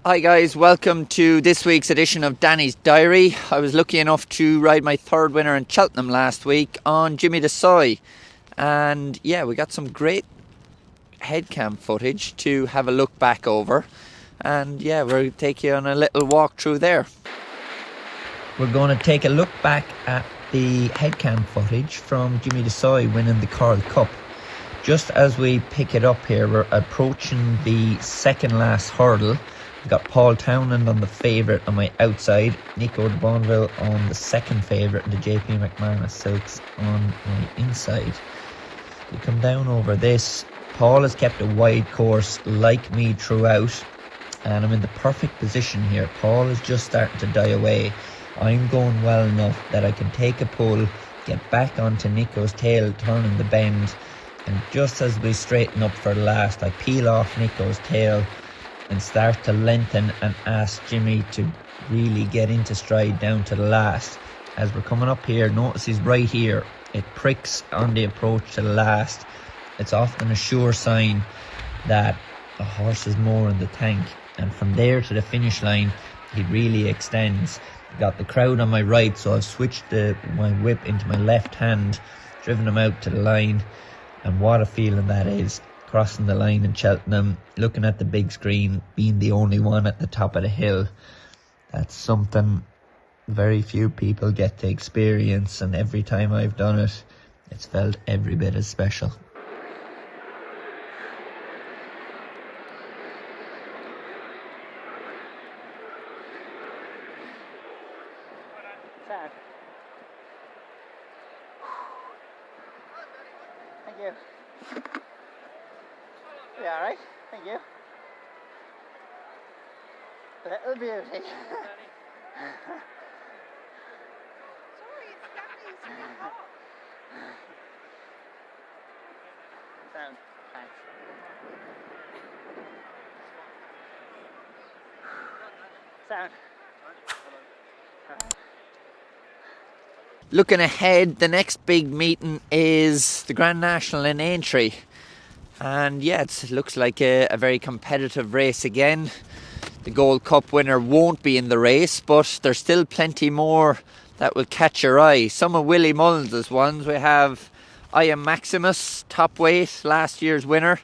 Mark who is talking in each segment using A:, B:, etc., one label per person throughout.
A: Hi guys, welcome to this week's edition of Danny's Diary. I was lucky enough to ride my third winner in Cheltenham last week on Jimmy the Seuil. And yeah, we got some great headcam footage to have a look back over. And yeah, we'll take you on a little walk through there. We're going to take a look back at the headcam footage from Jimmy the Seuil winning the Coral Cup. Just as we pick it up here, we're approaching the second last hurdle. We've got Paul Townend on the favourite on my outside, Nico de Bonneville on the second favourite, and the JP McMahon Silks on my inside. We come down over this. Paul has kept a wide course like me throughout, and I'm in the perfect position here. Paul is just starting to die away. I'm going well enough that I can take a pull, get back onto Nico's tail, turning the bend, and just as we straighten up for the last, I peel off Nico's tail and start to lengthen and ask Jimmy to really get into stride down to the last. As we're coming up here, notice he's right here. It pricks on the approach to the last. It's often a sure sign that a horse is more in the tank. And from there to the finish line, he really extends. Got the crowd on my right, so I've switched my whip into my left hand, driven him out to the line. And what a feeling that is. Crossing the line in Cheltenham, looking at the big screen, being the only one at the top of the hill. That's something very few people get to experience, and every time I've done it, it's felt every bit as special.
B: Thank you. Yeah, alright, thank you. Little beauty.
C: Sorry, it's Danny's fault.
B: Sound, thanks. Sound.
A: Looking ahead, the next big meeting is the Grand National in Aintree. And yeah, it looks like a very competitive race again. The Gold Cup winner won't be in the race, but there's still plenty more that will catch your eye. Some of Willie Mullins' ones. We have I Am Maximus, top weight, last year's winner.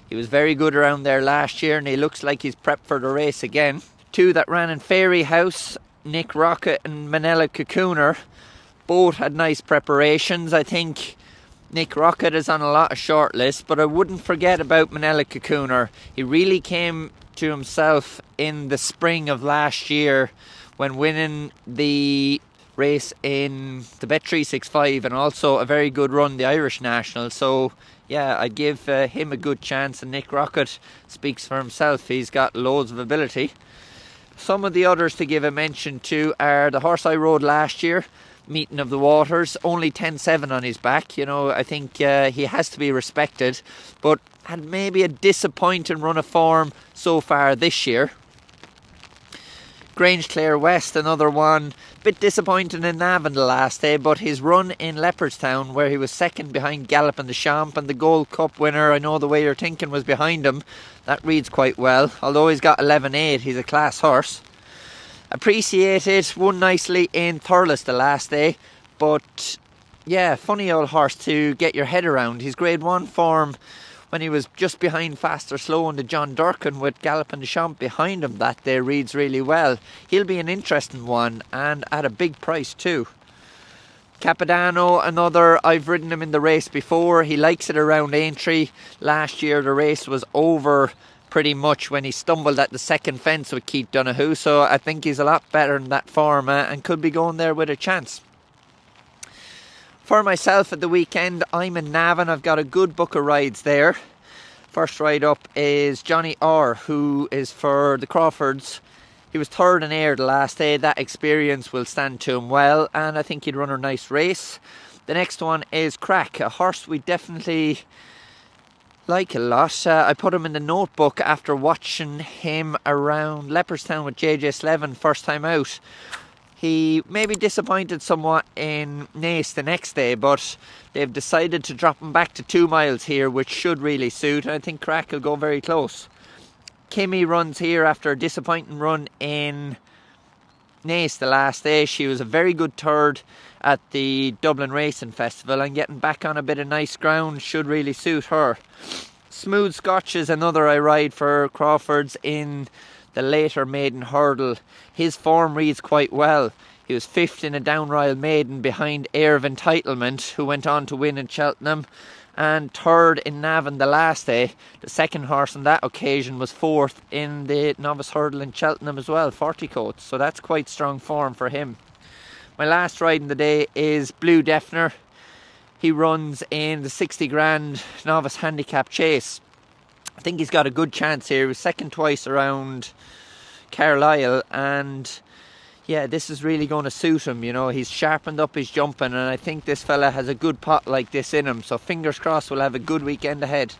A: He was very good around there last year, and he looks like he's prepped for the race again. Two that ran in Fairy House, Nick Rocket and Minella Cocooner. Both had nice preparations. I think Nick Rocket is on a lot of short lists, but I wouldn't forget about Minella Cocooner. He really came to himself in the spring of last year when winning the race in the Bet365 and also a very good run, the Irish National. So yeah, I'd give him a good chance, and Nick Rocket speaks for himself. He's got loads of ability. Some of the others to give a mention to are the horse I rode last year, Meeting of the Waters, only 10-7 on his back. You know, I think he has to be respected, but had maybe a disappointing run of form so far this year. Grangeclare West, another one, bit disappointing in Navan the last day, but his run in Leopardstown, where he was second behind Gallopin the Champ, and the Gold Cup winner, I know the way you're thinking, was behind him. That reads quite well, although he's got 11-8, he's a class horse. Appreciated, won nicely in Thurles the last day, but yeah, funny old horse to get your head around. His grade 1 form when he was just behind Fast or Slow and the John Durkin with Gallopin the Champ behind him that day reads really well. He'll be an interesting one, and at a big price too. Capodanno, another, I've ridden him in the race before. He likes it around Aintree. Last year the race was over pretty much when he stumbled at the second fence with Keith Donoghue, so I think he's a lot better in that form and could be going there with a chance. For myself at the weekend, I'm in Navan. I've got a good book of rides there. First ride up is Johnny Orr, who is for the Crawfords. He was third in air the last day. That experience will stand to him well, and I think he'd run a nice race. The next one is Crack, a horse we definitely like a lot. I put him in the notebook after watching him around Leopardstown with JJ Slevin first time out. He maybe disappointed somewhat in Naas the next day, but they've decided to drop him back to 2 miles here, which should really suit. I think Crack will go very close. Kimmy runs here after a disappointing run in Naas the last day. She was a very good third at the Dublin Racing Festival, and getting back on a bit of nice ground should really suit her. Smooth Scotch is another I ride for Crawford's in the later maiden hurdle. His form reads quite well. He was 5th in a downrild maiden behind Air of Entitlement, who went on to win in Cheltenham, and 3rd in Navan the last day. The second horse on that occasion was 4th in the novice hurdle in Cheltenham as well, 40 coats, so that's quite strong form for him. My last ride in the day is Blue Defner. He runs in the 60 grand novice handicap chase. I think he's got a good chance here. He was second twice around Carlisle, and yeah, this is really going to suit him. You know, he's sharpened up his jumping, and I think this fella has a good pot like this in him. So fingers crossed we'll have a good weekend ahead.